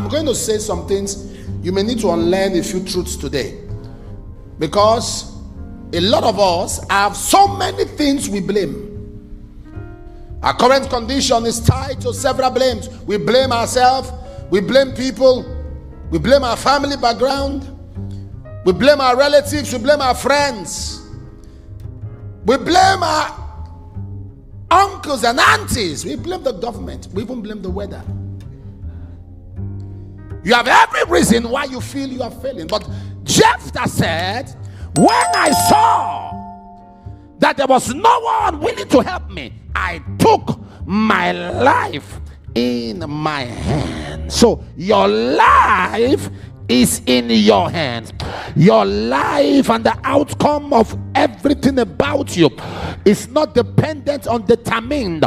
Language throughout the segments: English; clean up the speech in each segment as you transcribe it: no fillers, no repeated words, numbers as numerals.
I'm going to say some things. You may need to unlearn a few truths today, because a lot of us have so many things we blame. Our current condition is tied to several blames. We blame ourselves, we blame people, we blame our family background, we blame our relatives, we blame our friends, we blame our uncles and aunties, we blame the government, we even blame the weather. You have every reason why you feel you are failing. But Jephthah said, when I saw that there was no one willing to help me, I took my life in my hands. So your life is in your hands. Your life and the outcome of everything about you is not dependent on, determined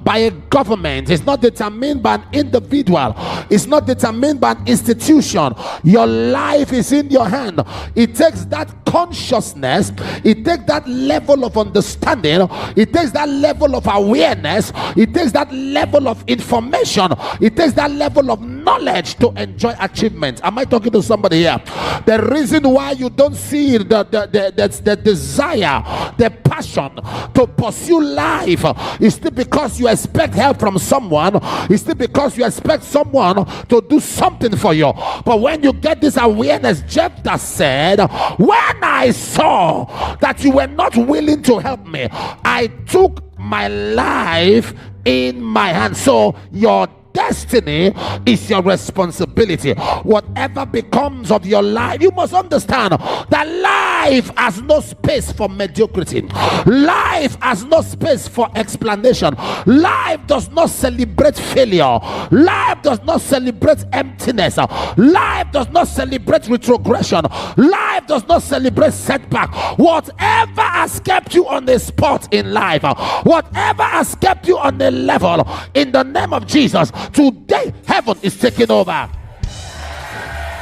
by a government. It's not determined by an individual. It's not determined by an institution. Your life is in your hand. It takes that consciousness, it takes that level of understanding, it takes that level of awareness, it takes that level of information, it takes that level of knowledge to enjoy achievement. Am I talking to somebody here? The reason why you don't see the desire, the passion to pursue life is still because you expect help from someone. It's still because you expect someone to do something for you. But when you get this awareness, Jephthah said, when I saw that you were not willing to help me, I took my life in my hand. So your destiny is your responsibility. Whatever becomes of your life, you must understand that life has no space for mediocrity. Life has no space for explanation. Life does not celebrate failure. Life does not celebrate emptiness. Life does not celebrate retrogression. Life does not celebrate setback. Whatever has kept you on the spot in life, whatever has kept you on the level, in the name of Jesus, today heaven is taking over.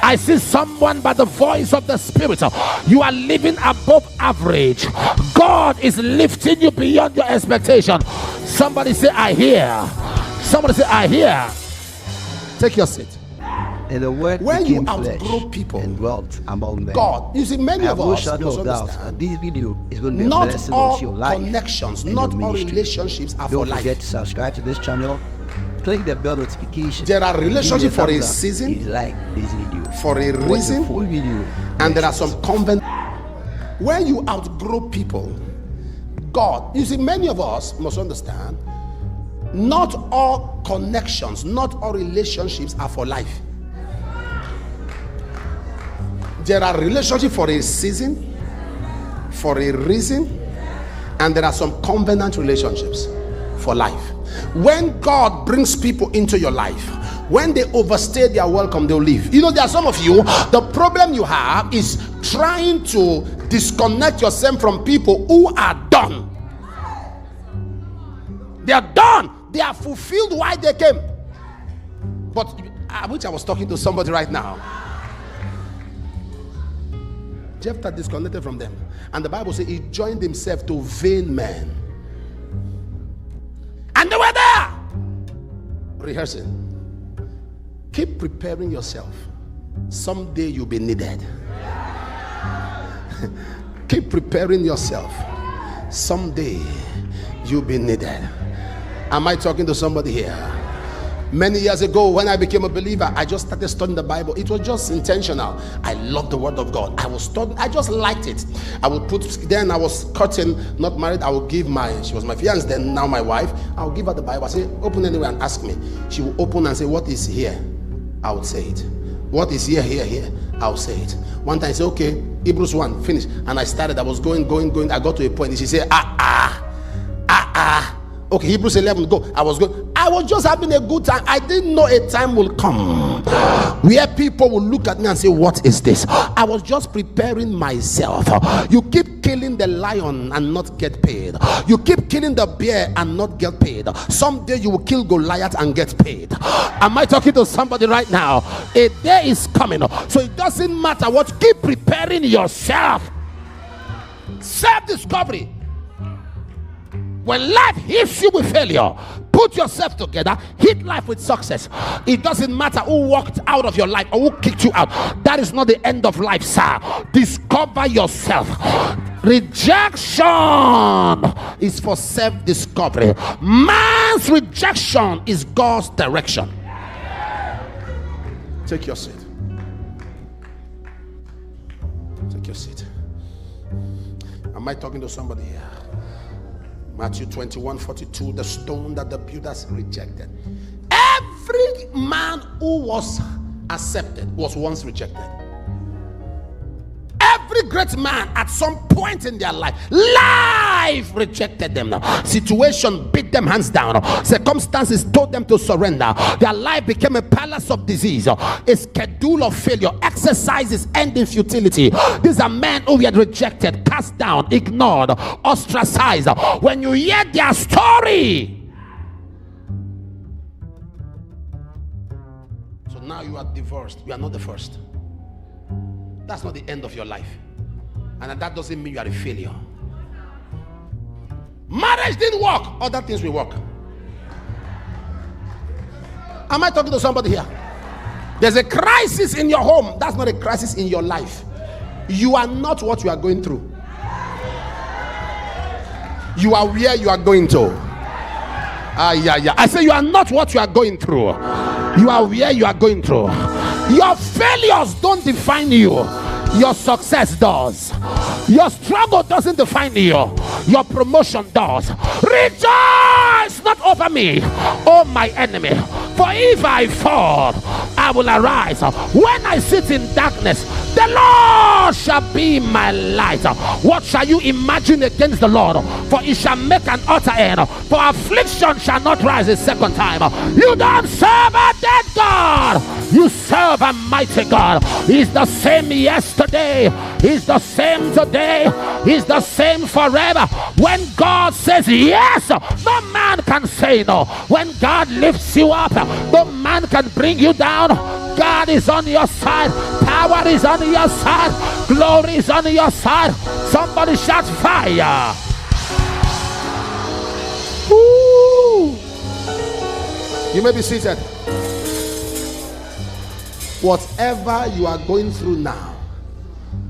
I see someone by the voice of the Spirit. You are living above average. God is lifting you beyond your expectation. Somebody say, I hear. Somebody say, I hear. Take your seat. And the word when you became flesh outgrow people and dwelt among them. God, you see, many of us must understand this video is going to be a not blessing all to your life. Connections, and not your all ministry. relationships are Don't for life. forget to subscribe to this channel. Click the bell notification. There are relationships for a If season, you like this video, for a reason, full video, and there are some convent. When you outgrow people, God, you see, many of us must understand, not all connections, not all relationships are for life. There are relationships for a season, for a reason, and there are some covenant relationships for life. When God brings people into your life, when they overstay their welcome, they'll leave. You know, there are some of you, the problem you have is trying to disconnect yourself from people who are done. They are done. They are fulfilled why they came. But I wish I was talking to somebody right now. Jephthah disconnected from them, and the Bible says he joined himself to vain men, and they were there rehearsing. Keep preparing yourself. Someday you'll be needed. Keep preparing yourself. Someday you'll be needed. Am I talking to somebody here? Many years ago, when I became a believer, I just started studying the Bible. It was just intentional. I loved the Word of God. I was studying. I just liked it. I would put. Then I was cutting, not married. I would give she was my fiancée, then now my wife. I would give her the Bible. I say, open anywhere and ask me. She would open and say, what is here? I would say it. What is here? I would say it. One time I said, okay, Hebrews 1, finish. And I started. I was going. I got to a point. And she said, okay, Hebrews 11, go. I was going. I was just having a good time. I didn't know a time will come where people will look at me and say, what is this? I was just preparing myself. You keep killing the lion and not get paid. You keep killing the bear and not get paid. Someday you will kill Goliath and get paid. Am I talking to somebody right now? A day is coming. So it doesn't matter what. Keep preparing yourself. Self-discovery. When life hits you with failure, put yourself together, hit life with success. It doesn't matter who walked out of your life or who kicked you out. That is not the end of life, sir. Discover yourself. Rejection is for self-discovery. Man's rejection is God's direction. Take your seat. Take your seat. Am I talking to somebody here? Matthew 21:42, the stone that the builders rejected. Every man who was accepted was once rejected. Every great man at some point in their life rejected them. Situation beat them hands down. Circumstances told them to surrender. Their life became a palace of disease, a schedule of failure, exercises ending futility. These are men who were rejected, cast down, ignored, ostracized. When you hear their story, so now you are divorced. You are not the first. That's not the end of your life. And that doesn't mean you are a failure. Marriage didn't work. Other things will work. Am I talking to somebody here? There's a crisis in your home. That's not a crisis in your life. You are not what you are going through. You are where you are going to. I say you are not what you are going through. You are where you are going through. Your failures don't define you. Your success does. Your struggle doesn't define you. Your promotion does. Rejoice not over me, oh my enemy. For if I fall, I will arise. When I sit in darkness, the Lord shall be my light. What shall you imagine against the Lord? For he shall make an utter end. For affliction shall not rise a second time. You don't serve a dead God. You serve a mighty God. He's the same yesterday. He's the same today. He's the same forever. When God says yes, no man can say no. When God lifts you up, no man can bring you down. God is on your side. Power is on your side. Glory is on your side. Somebody shout fire. Woo. You may be seated. Whatever you are going through now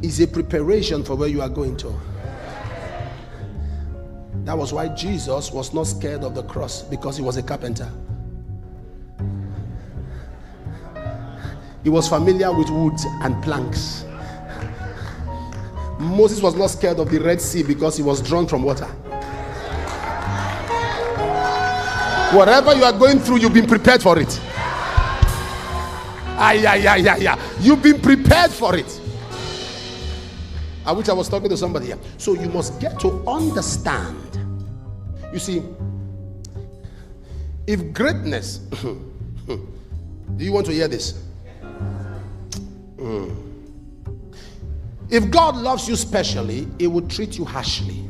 is a preparation for where you are going to. That was why Jesus was not scared of the cross, because he was a carpenter. He was familiar with wood and planks. Moses was not scared of the Red Sea because he was drawn from water. Whatever you are going through, you've been prepared for it. You've been prepared for it. I wish I was talking to somebody here. So you must get to understand. You see, if greatness, do you want to hear this? If God loves you specially, he will treat you harshly.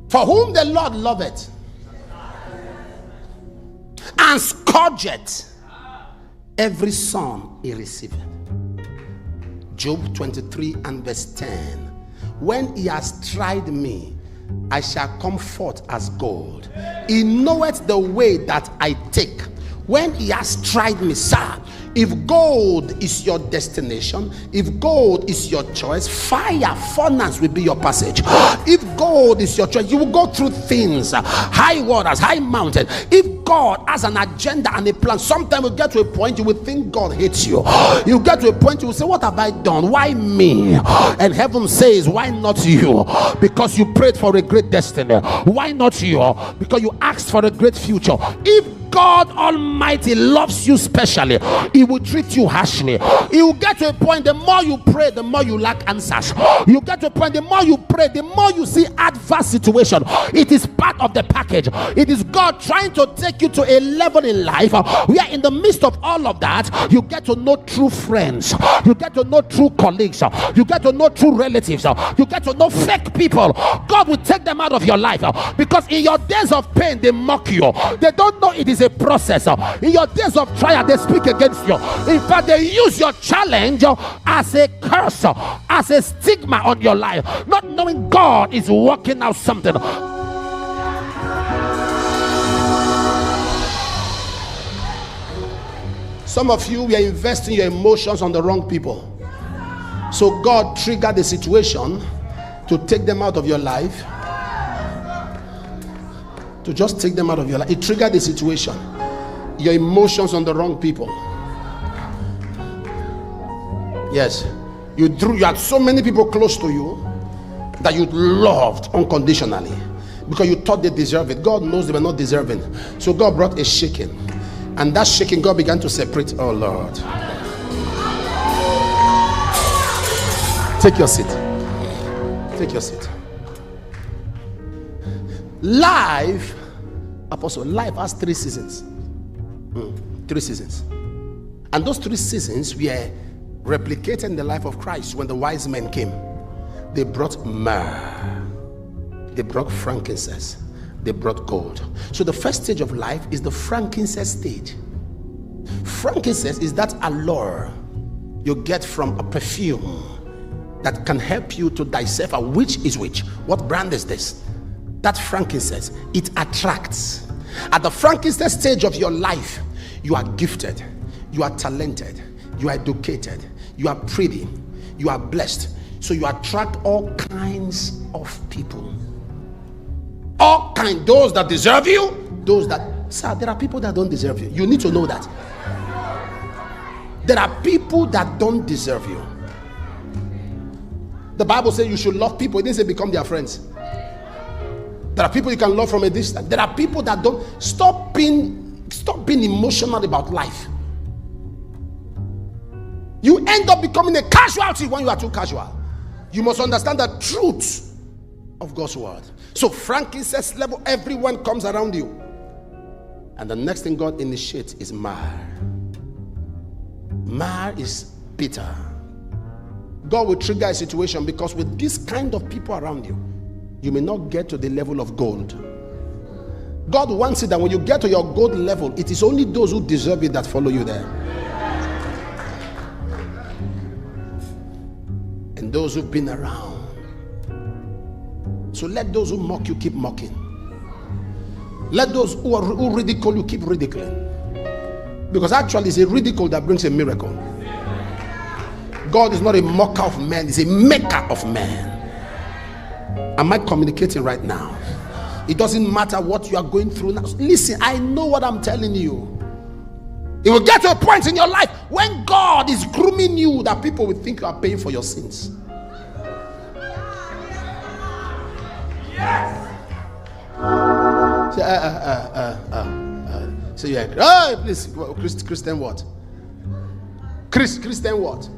For whom the Lord loveth and scourgeth, every son he receiveth. Job 23 and verse 10. When he has tried me, I shall come forth as gold. He knoweth the way that I take. When he has tried me, sir, if gold is your destination, if gold is your choice, fire, furnace will be your passage. If gold is your choice, you will go through things, high waters, high mountains. If God has an agenda and a plan, sometimes you get to a point you will think God hates you. You get to a point you will say, what have I done? Why me? And heaven says, why not you? Because you prayed for a great destiny. Why not you? Because you asked for a great future. If God Almighty loves you specially, he will treat you harshly. He will get to a point, the more you pray, the more you lack answers. You get to a point, the more you pray, the more you see adverse situation. It is part of the package. It is God trying to take you to a level in life where in the midst of all of that, you get to know true friends. You get to know true colleagues. You get to know true relatives. You get to know fake people. God will take them out of your life because in your days of pain, they mock you. They don't know it is is a process. In your days of trial, they speak against you. In fact, they use your challenge as a curse, as a stigma on your life, not knowing God is working out something. Some of you, we are investing your emotions on the wrong people. So God triggered the situation to take them out of your life. To just take them out of your life. It triggered the situation. Your emotions on the wrong people. Yes. You had so many people close to you that you loved unconditionally because you thought they deserved it. God knows they were not deserving. So God brought a shaking. And that shaking, God began to separate. Oh Lord. Take your seat. Take your seat. Life, Apostle, life has 3 seasons. 3 seasons. And those 3 seasons were replicated in the life of Christ. When the wise men came, they brought myrrh, they brought frankincense, they brought gold. So the first stage of life is the frankincense stage. Frankincense is that allure you get from a perfume that can help you to decipher which is which. What brand is this? That frankincense, it attracts. At the frankincense stage of your life, you are gifted, you are talented, you are educated, you are pretty, you are blessed. So you attract all kinds of people. All kinds. Those that deserve you, those that, sir, there are people that don't deserve you. You need to know that. There are people that don't deserve you. The Bible says you should love people. It didn't say become their friends. There are people you can love from a distance. There are people that don't. Stop being emotional about life. You end up becoming a casualty when you are too casual. You must understand the truth of God's word. So frankincense level, everyone comes around you. And the next thing God initiates is myrrh. Myrrh is bitter. God will trigger a situation because with this kind of people around you, you may not get to the level of gold. God wants it that when you get to your gold level, it is only those who deserve it that follow you there. And those who've been around. So let those who mock you keep mocking. Let those who ridicule you keep ridiculing. Because actually it's a ridicule that brings a miracle. God is not a mocker of men, he's a maker of men. Am I communicating right now? It doesn't matter what you are going through now. Listen, I know what I'm telling you. It will get to a point in your life when God is grooming you that people will think you are paying for your sins. Yes. So you're like, oh, please, Christian what? Christian what?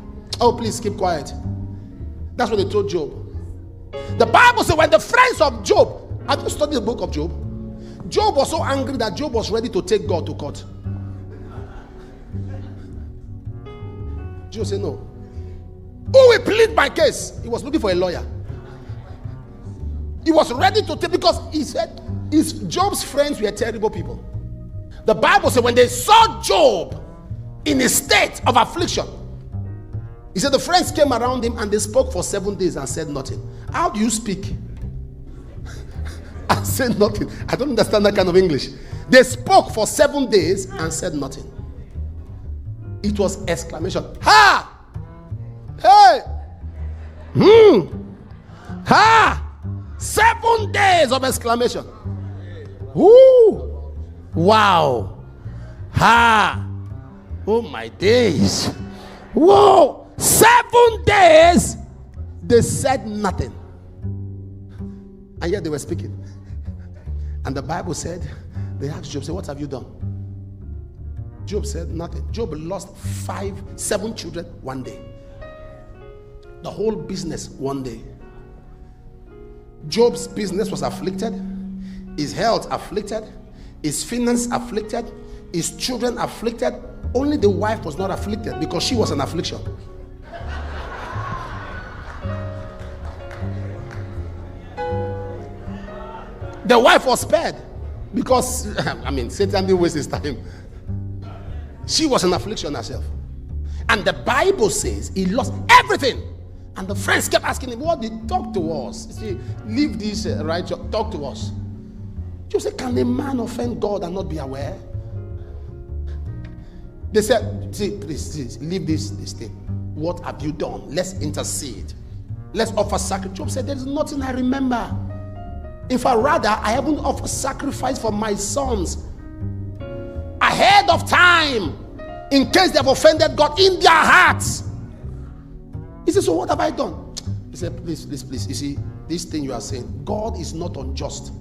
Oh, please keep quiet. That's what they told Job. The Bible says when the friends of Job, have you studied the book of Job? Job was so angry that Job was ready to take God to court. Job said no. Who will plead my case? He was looking for a lawyer. He was ready to take, because he said Job's friends were terrible people. The Bible said when they saw Job in a state of affliction, he said the friends came around him and they spoke for 7 days and said nothing. How do you speak? I said nothing. I don't understand that kind of English. They spoke for 7 days and said nothing. It was exclamation. Ha! Hey! Ha! 7 days of exclamation. Woo! Wow! Ha! Oh my days! Whoa! 7 days they said nothing, and yet they were speaking. And the Bible said, they asked Job, say, what have you done? Job said nothing. Job lost 7 children one day, the whole business one day. Job's business was afflicted, his health afflicted, his finance afflicted, his children afflicted. Only the wife was not afflicted because she was an affliction. The wife was spared. Because, Satan didn't waste his time. She was in affliction herself. And the Bible says he lost everything. And the friends kept asking him, what did he talk to us? He said, leave this, talk to us. Job said, can a man offend God and not be aware? They said, see, please, leave this thing. What have you done? Let's intercede. Let's offer sacrifice. Job said, there's nothing I remember. In fact, rather, I haven't offered sacrifice for my sons ahead of time, in case they've offended God in their hearts. He said, so what have I done? He said, please. You see, this thing you are saying, God is not unjust.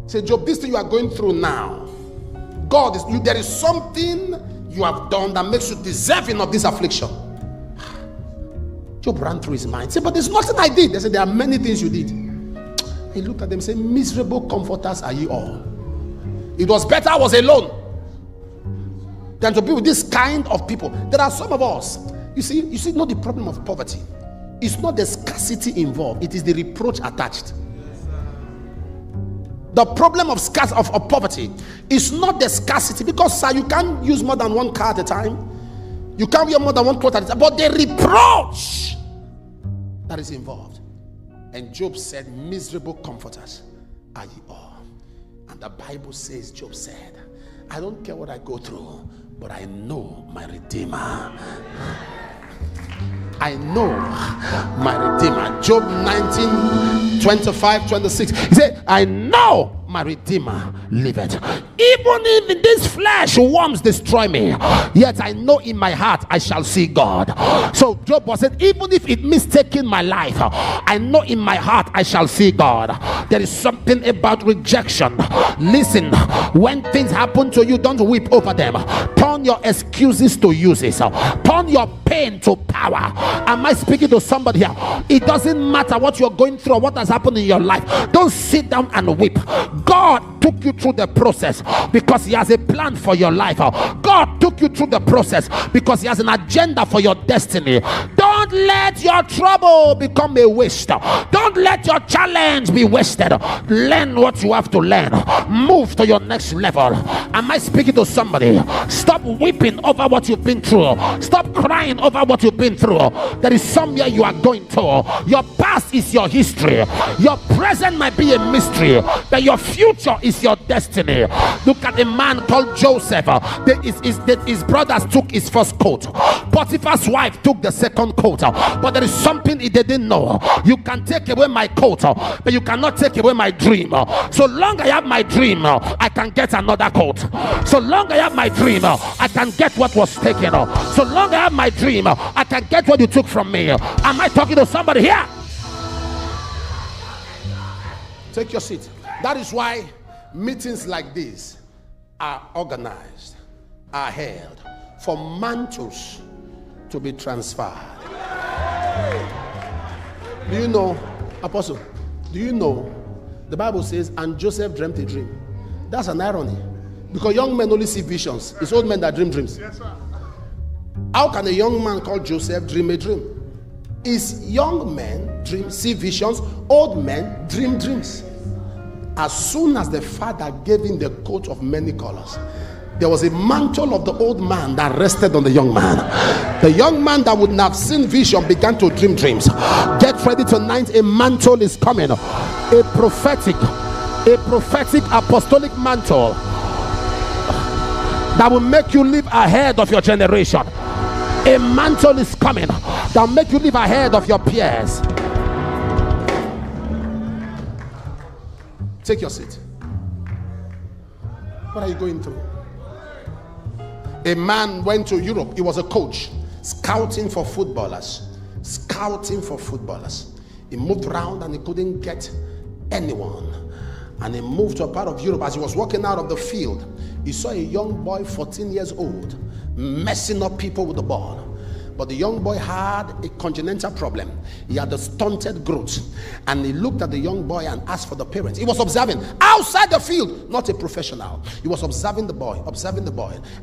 He said, Job, this thing you are going through now, there is something you have done that makes you deserving of this affliction. Job ran through his mind. He said, but there's nothing I did. They said, there are many things you did. He looked at them and said, miserable comforters are ye all. It was better I was alone than to be with this kind of people. There are some of us, you see, not the problem of poverty. It's not the scarcity involved. It is the reproach attached. The problem of poverty is not the scarcity, because sir, you can't use more than one car at a time. You can't wear more than one cloth at a time. But the reproach that is involved. And Job said, miserable comforters are ye all. And the Bible says, Job said, I don't care what I go through, but I know my Redeemer. I know my Redeemer. Job 19:25-26. He said, I know my Redeemer liveth. Even if this flesh worms destroy me, yet I know in my heart I shall see God. So Job was said, even if it means taking my life, I know in my heart I shall see God. There is something about rejection. Listen, when things happen to you, don't weep over them. Turn your excuses to uses. Turn your pain to power. Am I speaking to somebody here? It doesn't matter what you're going through or what has happened in your life. Don't sit down and weep. God took you through the process because he has a plan for your life. God took you through the process because he has an agenda for your destiny. Don't let your trouble become a waste. Don't let your challenge be wasted. Learn what you have to learn. Move to your next level. Am I speaking to somebody? Stop weeping over what you've been through. Stop crying over what you've been through. There is somewhere you are going to. Your past is your history. Your present might be a mystery, but your future is your destiny. Look at a man called Joseph. His brothers took his first coat. Potiphar's wife took the second coat. But there is something they didn't know. You can take away my coat, but you cannot take away my dream. So long I have my dream, I can get another coat. So long I have my dream, I can get what was taken. So long I have my dream, I can get what you took from me. Am I talking to somebody here? Take your seat. That is why meetings like this are organized, are held for mantles to be transferred. Do you know, Apostle? Do you know the Bible says, and Joseph dreamt a dream? That's an irony, because young men only see visions. It's old men that dream dreams. Yes, sir. How can a young man called Joseph dream a dream? Is young men see visions, old men dream dreams. As soon as the father gave him the coat of many colors, there was a mantle of the old man that rested on the young man. The young man that wouldn't have seen vision began to dream dreams. Get ready tonight, a mantle is coming. A prophetic apostolic mantle that will make you live ahead of your generation. A mantle is coming that will make you live ahead of your peers. Take your seat. What are you going through? A man went to Europe. He was a coach, scouting for footballers. He moved around and he couldn't get anyone. And he moved to a part of Europe. As he was walking out of the field, he saw a young boy, 14 years old, messing up people with the ball. But the young boy had a congenital problem. He had a stunted growth. And he looked at the young boy and asked for the parents. He was observing outside the field, not a professional. He was observing the boy.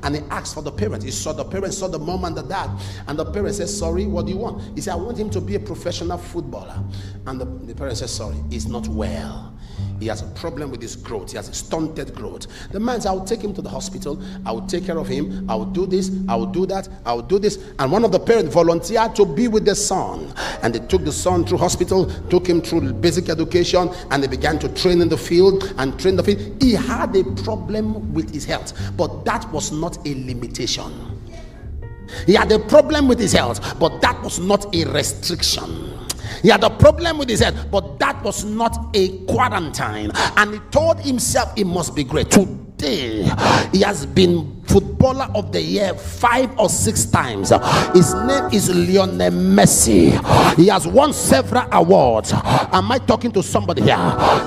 And he asked for the parents. He saw the parents, saw the mom and the dad. And the parents said, sorry, what do you want? He said, I want him to be a professional footballer. And the parents said, sorry, he's not well. He has a problem with his growth. He has a stunted growth. The man said, I'll take him to the hospital. I'll take care of him. I'll do this. I'll do that. I'll do this. And one of the parents volunteered to be with the son. And they took the son through hospital, took him through basic education, and they began to train in the field and train the field. He had a problem with his health, but that was not a limitation. He had a problem with his health, but that was not a restriction. He had a problem with his head, but that was not a quarantine. And he told himself he must be great. Today, he has been footballer of the year 5 or 6 times. His name is Lionel Messi. He has won several awards. Am I talking to somebody here?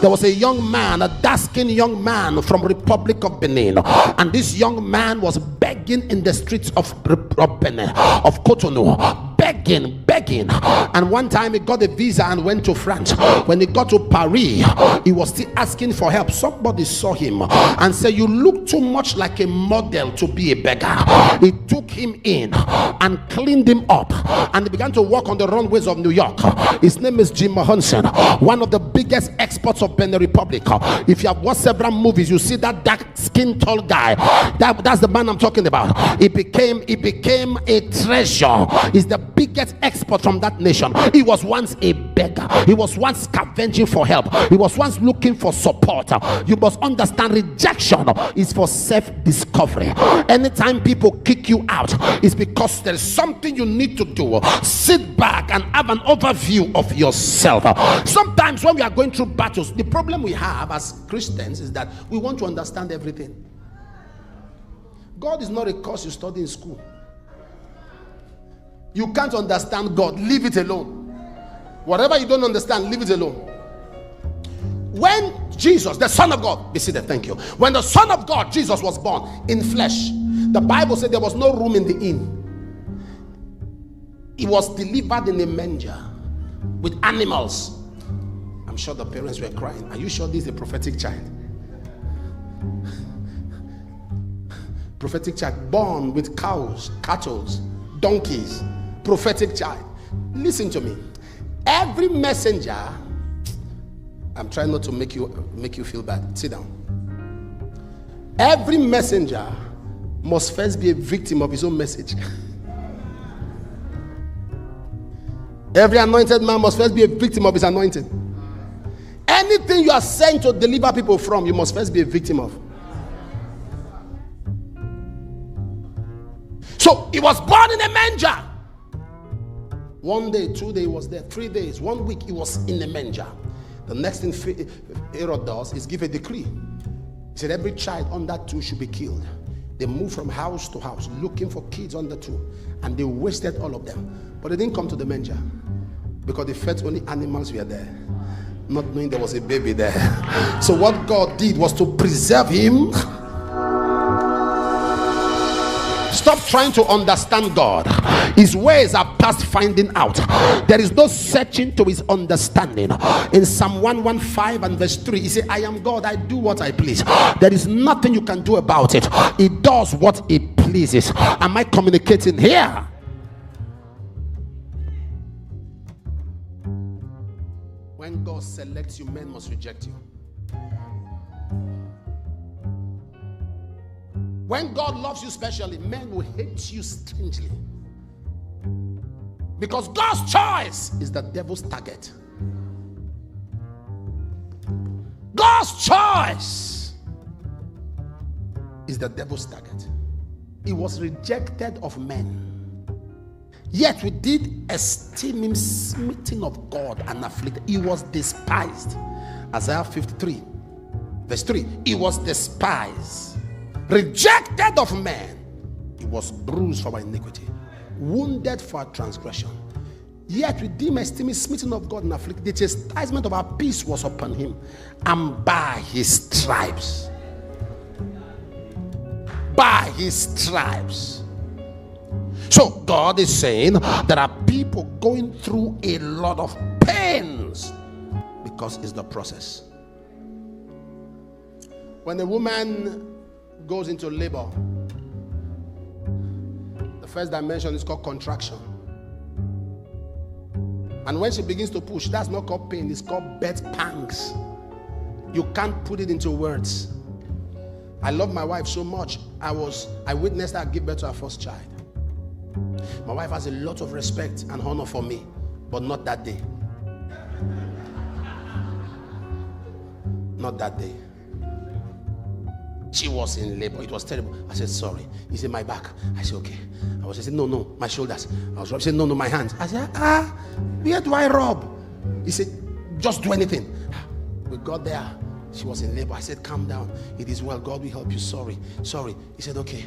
There was a young man, a dark-skinned young man from Republic of Benin, and this young man was begging in the streets of Benin, of Cotonou, begging. And one time he got a visa and went to France. When he got to Paris, he was still asking for help. Somebody saw him and said, you look too much like a model to be a beggar. He took him in and cleaned him up, and he began to walk on the runways of New York. His name is Jim Mahonson, one of the biggest exports of Benin Republic. If you have watched several movies, you see that dark skinned tall guy. That's the man I'm talking about. He became a treasure. He's the biggest export from that nation. He was once a beggar. He was once scavenging for help. He was once looking for support. You must understand, rejection is for self-discovery. Anytime people kick you out, it's because there's something you need to do. Sit back and have an overview of yourself. Sometimes when we are going through battles, the problem we have as Christians is that we want to understand everything. God is not a course you study in school. You can't understand God, leave it alone. Whatever you don't understand, leave it alone. When Jesus, the Son of God, be seated, thank you. When the Son of God, Jesus, was born in flesh, the Bible said there was no room in the inn. He was delivered in a manger with animals. I'm sure the parents were crying. Are you sure this is a prophetic child? Prophetic child born with cows, cattle, donkeys. Prophetic child. Listen to me. Every messenger, I'm trying not to make you feel bad. Sit down. Every messenger must first be a victim of his own message. Every anointed man must first be a victim of his anointing. Anything you are sent to deliver people from, you must first be a victim of. So he was born in a manger. 1 day, 2 days he was there, 3 days, 1 week he was in a manger. The next thing Herod does is give a decree. He said every child under 2 should be killed. They moved from house to house looking for kids under 2, and they wasted all of them. But they didn't come to the manger because they felt only animals were there, not knowing there was a baby there. So what God did was to preserve him. Stop trying to understand God. His ways are past finding out. There is no searching to his understanding. In Psalm 115 and verse 3, he said, I am God, I do what I please. There is nothing you can do about it. He does what he pleases. Am I communicating here? When God selects you, men must reject you. When God loves you specially, men will hate you strangely. Because God's choice is the devil's target. God's choice is the devil's target. He was rejected of men. Yet we did esteem him smitten of God and afflicted. He was despised. Isaiah 53 verse 3. He was despised, rejected of men. He was bruised for our iniquity, wounded for our transgression. Yet we deem esteem smitten of God and afflicted. The chastisement of our peace was upon him, and by his stripes, So God is saying there are people going through a lot of pains because it's the process. When a woman goes into labor, the first dimension is called contraction. And when she begins to push, that's not called pain, it's called birth pangs. You can't put it into words. I love my wife so much. I witnessed her give birth to her first child. My wife has a lot of respect and honor for me, but not that day. Not that day. She was in labor. It was terrible. I said, sorry. He said, my back. I said, okay. I said, no, my shoulders. I was rubbing. He said, no, my hands. I said, where do I rub? He said, just do anything. We got there. She was in labor. I said, calm down. It is well. God will help you. Sorry. He said, okay.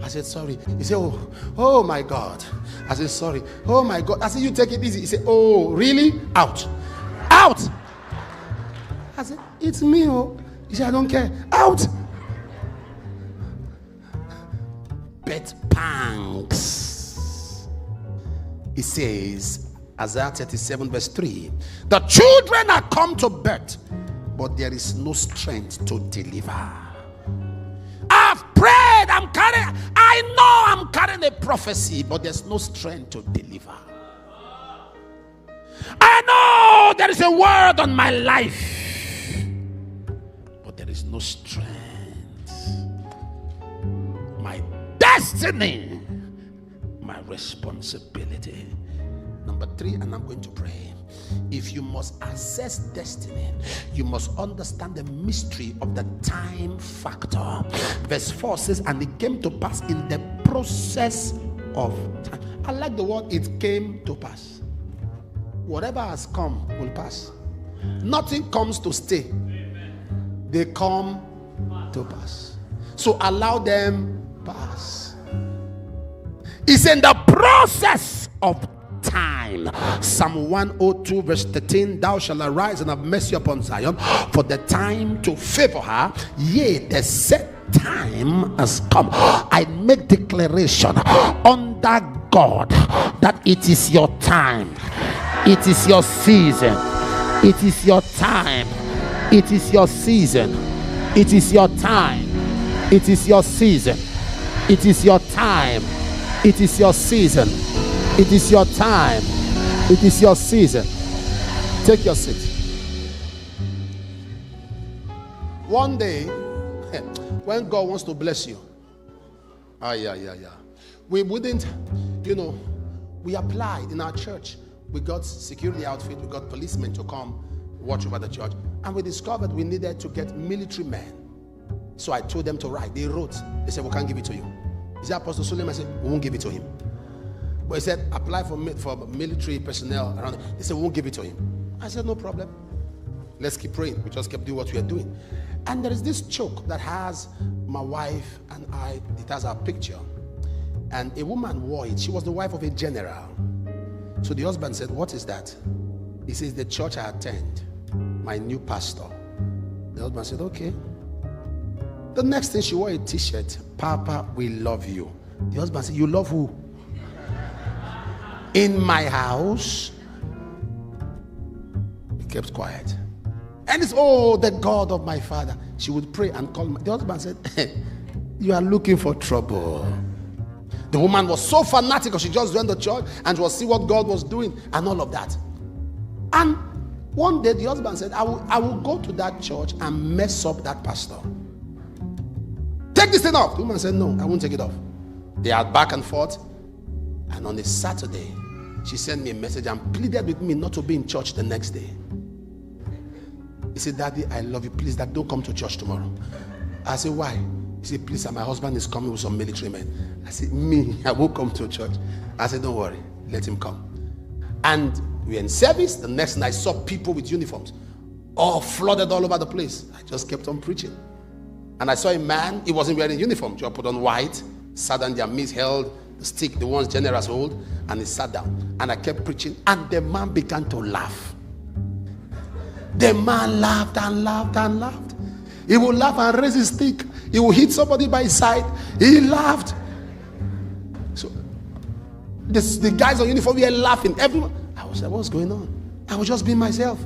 I said, sorry. He said, oh my God. I said, sorry. Oh my God. I said, you take it easy. He said, oh, really? Out. I said, it's me. Oh. He said, I don't care. Out. Bed pangs. It says, Isaiah 37 verse 3, the children are come to birth, but there is no strength to deliver. I've prayed. I know I'm carrying a prophecy, but there's no strength to deliver. I know there is a word on my life, but there is no strength. My destiny, my responsibility. Number 3, and I'm going to pray. If you must assess destiny, you must understand the mystery of the time factor. Verse 4 says, and it came to pass in the process of time. I like the word, it came to pass. Whatever has come will pass. Nothing comes to stay. They come to pass. So allow them pass. It's in the process of time. Psalm 102 verse 13, thou shalt arise and have mercy upon Zion, for the time to favor her, yea, the set time has come. I make declaration under God that it is your time, it is your season, it is your time, it is your season, it is your time, it is your season, it is your time, it is your season, it is your time, it is your season. Take your seat. One day, when God wants to bless you, we wouldn't, we applied in our church. We got security outfit, we got policemen to come watch over the church, and we discovered we needed to get military men. So I told them to write. They wrote. They said, we can't give it to you. He said, Apostle Suleiman, I said, we won't give it to him. But he said, apply for military personnel around. They said, we won't give it to him. I said, no problem. Let's keep praying. We just kept doing what we are doing. And there is this choke that has my wife and I, it has our picture. And a woman wore it. She was the wife of a general. So the husband said, what is that? He says, the church I attend, my new pastor. The husband said, okay. The next thing, she wore a t-shirt, Papa, we love you. The husband said, you love who? In my house. He kept quiet. And it's, the God of my father. She would pray and call him. The husband said, you are looking for trouble. The woman was so fanatical. She just went to church and was see what God was doing and all of that. And one day the husband said, I will go to that church and mess up that pastor. Take this thing off. The woman said, no, I won't take it off. They had back and forth. And on a Saturday, she sent me a message and pleaded with me not to be in church the next day. He said, Daddy, I love you. Please, Dad, don't come to church tomorrow. I said, why? He said, please, my husband is coming with some military men. I said, me, I won't come to church. I said, don't worry, let him come. And we were in service. The next night, I saw people with uniforms, all flooded all over the place. I just kept on preaching. And I saw a man, he wasn't wearing uniform. He put on white, sat on their midst, held the stick, the ones generals hold, and he sat down. And I kept preaching, and the man began to laugh. The man laughed and laughed and laughed. He would laugh and raise his stick. He would hit somebody by his side. He laughed. So the guys on uniform were laughing. Everyone. I was like, what's going on? I was just being myself.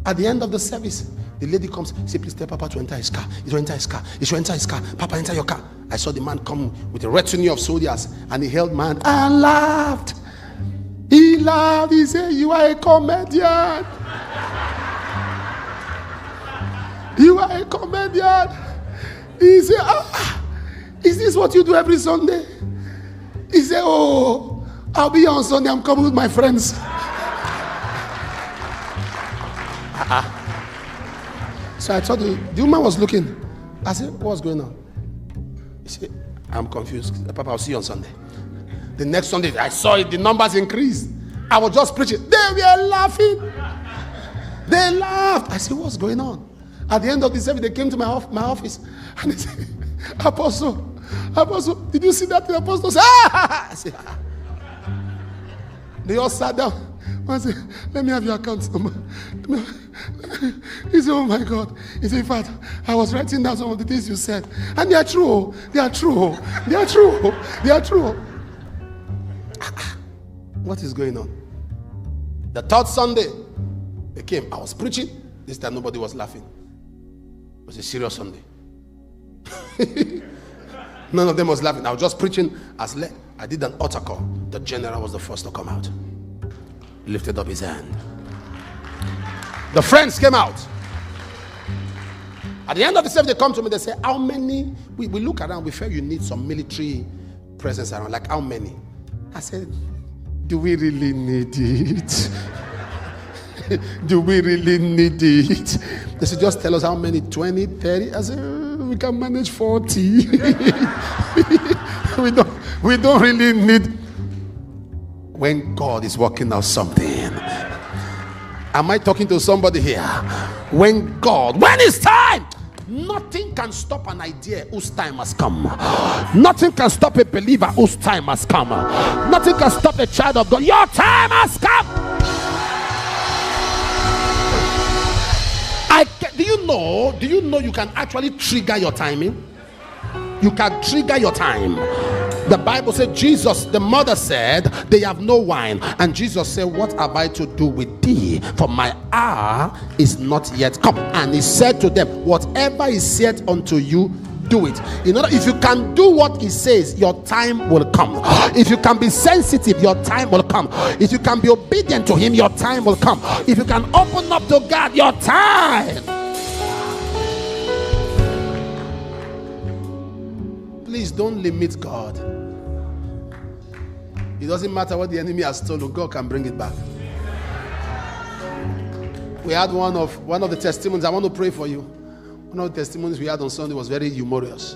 At the end of the service, the lady comes, say, please tell Papa to enter his car. He should enter his car. He should enter his car. Papa, enter your car. I saw the man come with a retinue of soldiers, and he held my hand and laughed. He laughed. He said, you are a comedian. You are a comedian. He said, is this what you do every Sunday? He said, oh, I'll be here on Sunday. I'm coming with my friends. So I told the woman was looking. I said, what's going on? He said, I'm confused. Papa, I'll see you on Sunday. The next Sunday, I saw it. The numbers increased. I was just preaching. They were laughing. They laughed. I said, what's going on? At the end of the service, they came to my office. And they said, Apostle, did you see that? The apostle said, I said, They all sat down. I said, let me have your account number. He said, oh my God. He said, in fact, I was writing down some of the things you said. And they are true. They are true. They are true. They are true. What is going on? The third Sunday, they came. I was preaching. This time nobody was laughing. It was a serious Sunday. None of them was laughing. I was just preaching as led. I did an altar call. The general was the first to come out. He lifted up his hand. The friends came out. At the end of the service, they come to me. They say, how many? We look around. We feel you need some military presence around. Like, how many? I said, do we really need it? Do we really need it? They said, just tell us how many, 20, 30? I said, we can manage 40. we don't really need. When God is working out something. Am I talking to somebody here? When it's time, nothing can stop an idea whose time has come. Nothing can stop a believer whose time has come. Nothing can stop a child of God. Your time has come. Do you know you can actually trigger your timing? You can trigger your time. The Bible said, Jesus, the mother said, they have no wine. And Jesus said, what have I to do with thee? For my hour is not yet come. And he said to them, whatever is said unto you, do it. In order, if you can do what he says, your time will come. If you can be sensitive, your time will come. If you can be obedient to him, your time will come. If you can open up to God, your time. Please don't limit God. It doesn't matter what the enemy has stolen, God can bring it back. We had one of the testimonies. I want to pray for you. One of the testimonies we had on Sunday was very humorous.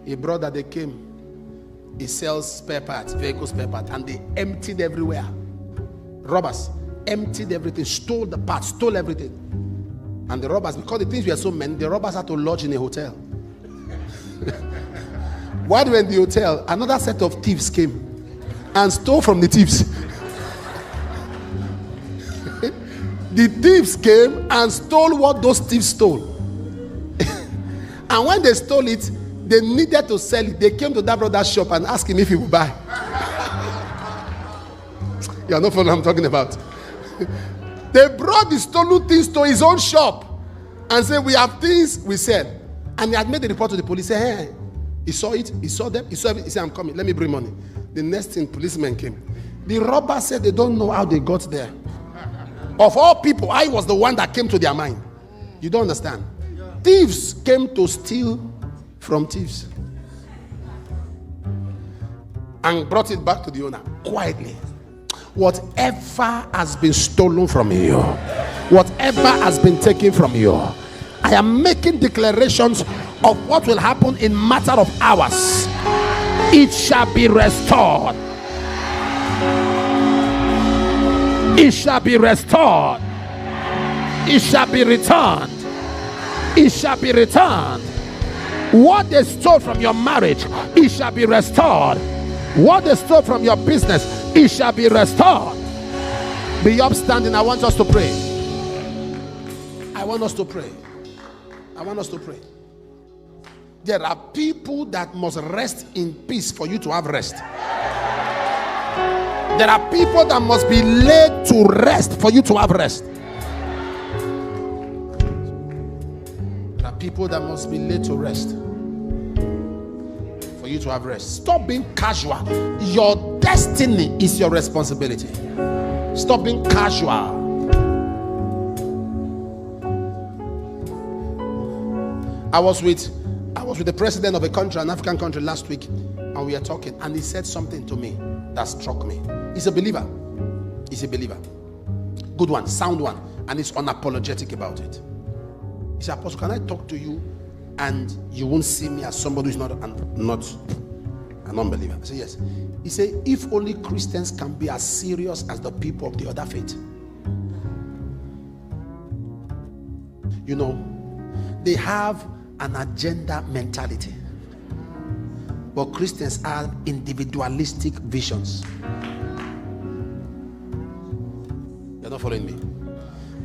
A brother, they came. He sells spare parts, vehicle spare parts, and they emptied everywhere. Robbers emptied everything, stole the parts, stole everything. And the robbers, because the things were so many, the robbers had to lodge in a hotel. While they were in the hotel, another set of thieves came and stole from the thieves. The thieves came and stole what those thieves stole. And when they stole it, they needed to sell it. They came to that brother's shop and asked him if he would buy. You are not following what I'm talking about. They brought the stolen things to his own shop and said, we have things we sell. And he had made the report to the police. He said, hey, he saw it, he saw them, he saw it. He said, I'm coming, let me bring money. The next thing, policemen came. The robber said they don't know how they got there. Of all people, I was the one that came to their mind. You don't understand. Thieves came to steal from thieves and brought it back to the owner quietly. Whatever has been stolen from you, whatever has been taken from you, I am making declarations of what will happen in matter of hours. It shall be restored. It shall be restored. It shall be returned. It shall be returned. What they stole from your marriage, it shall be restored. What they stole from your business, it shall be restored. Be upstanding. I want us to pray. I want us to pray. I want us to pray. There are people that must rest in peace for you to have rest. There are people that must be laid to rest for you to have rest. There are people that must be laid to rest for you to have rest. Stop being casual. Your destiny is your responsibility. Stop being casual. I was with the president of a country, an African country, last week, and we were talking, and he said something to me that struck me. He's a believer. He's a believer. Good one, sound one, and he's unapologetic about it. He said, Apostle, can I talk to you and you won't see me as somebody who's not an unbeliever? I said, yes. He said, if only Christians can be as serious as the people of the other faith. You know, they have an agenda mentality, but Christians are individualistic visions. You're not following me?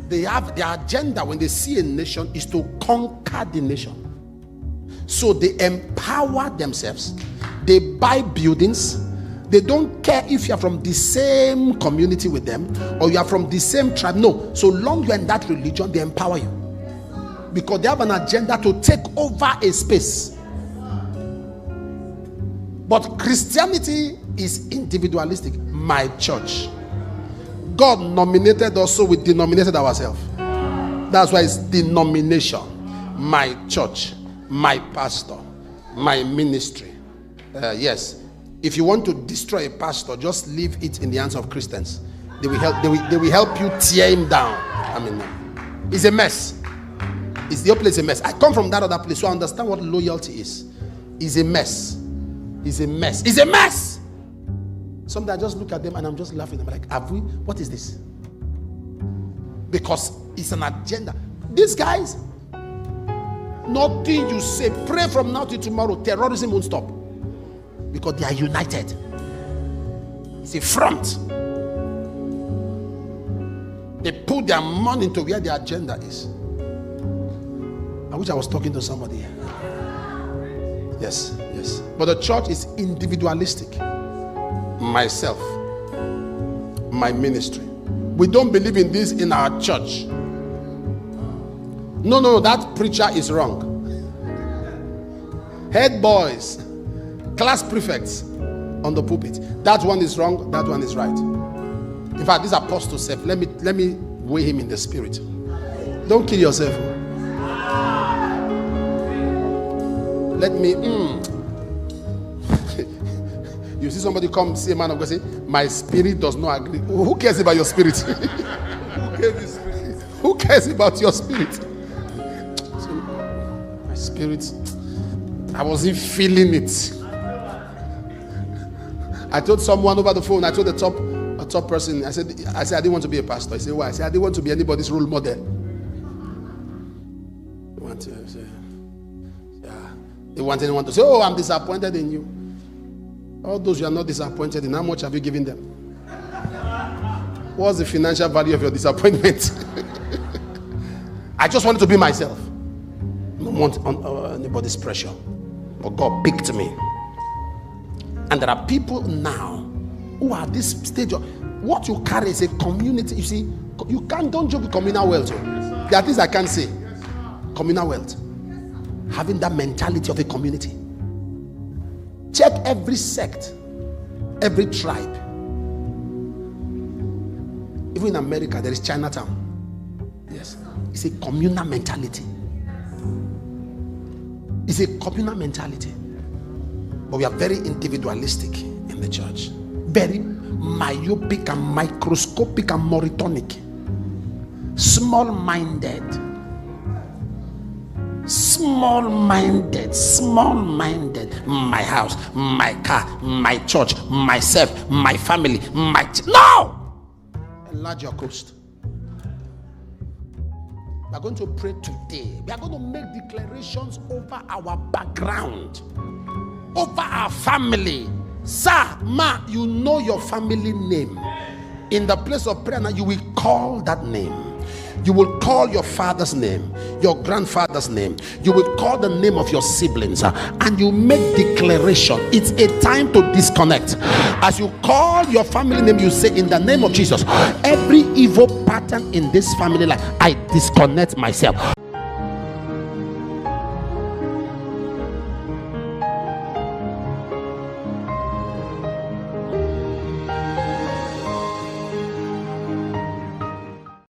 They have their agenda when they see a nation is to conquer the nation. So they empower themselves, they buy buildings, they don't care if you're from the same community with them or you are from the same tribe. No, so long you're in that religion, they empower you because they have an agenda to take over a space. But Christianity is individualistic. My church. God nominated us, so we denominated ourselves. That's why it's denomination. My church, my pastor, my ministry. Yes, if you want to destroy a pastor, just leave it in the hands of Christians. They will help you tear him down. I mean, it's a mess. It's the whole place a mess. I come from that other place, so I understand what loyalty is. It's a mess. It's a mess. It's a mess. Sometimes I just look at them and I'm just laughing. I'm like, what is this? Because it's an agenda. These guys, nothing you say, pray from now till tomorrow, terrorism won't stop. Because they are united. It's a front. They put their money into where their agenda is. I wish I was talking to somebody here. Yes, yes. But the church is individualistic. Myself, my ministry. We don't believe in this in our church. No, that preacher is wrong. Head boys, class prefects on the pulpit. That one is wrong, that one is right. In fact, this apostle said, let me weigh him in the spirit. Don't kill yourself. Let me You see somebody come see a man of God say, my spirit does not agree. Who cares about your spirit? Who cares about your spirit? So, my spirit, I wasn't feeling it. I told someone over the phone, I told a top person, I said I didn't want to be a pastor. I said, why? I said, I didn't want to be anybody's role model. They want anyone to say, oh, I'm disappointed in you. All those you are not disappointed in, how much have you given them? What's the financial value of your disappointment? I just wanted to be myself. I don't want anybody's pressure. But God picked me. And there are people now who are at this stage of what you carry is a community. You see, don't joke with communal wealth. There are things I can't say. Communal wealth. Having that mentality of a community. Check every sect, every tribe. Even in America, there is Chinatown. Yes, it's a communal mentality. It's a communal mentality. But we are very individualistic in the church. Very myopic and microscopic and monotonic. Small-minded. My house, my car, my church, myself, my family, no! Enlarge your coast. We are going to pray today. We are going to make declarations over our background, over our family. Sir, ma, you know your family name. In the place of prayer now, you will call that name. You will call your father's name, your grandfather's name. You will call the name of your siblings, and you make declaration. It's a time to disconnect. As you call your family name, you say, in the name of Jesus, every evil pattern in this family life, I disconnect myself.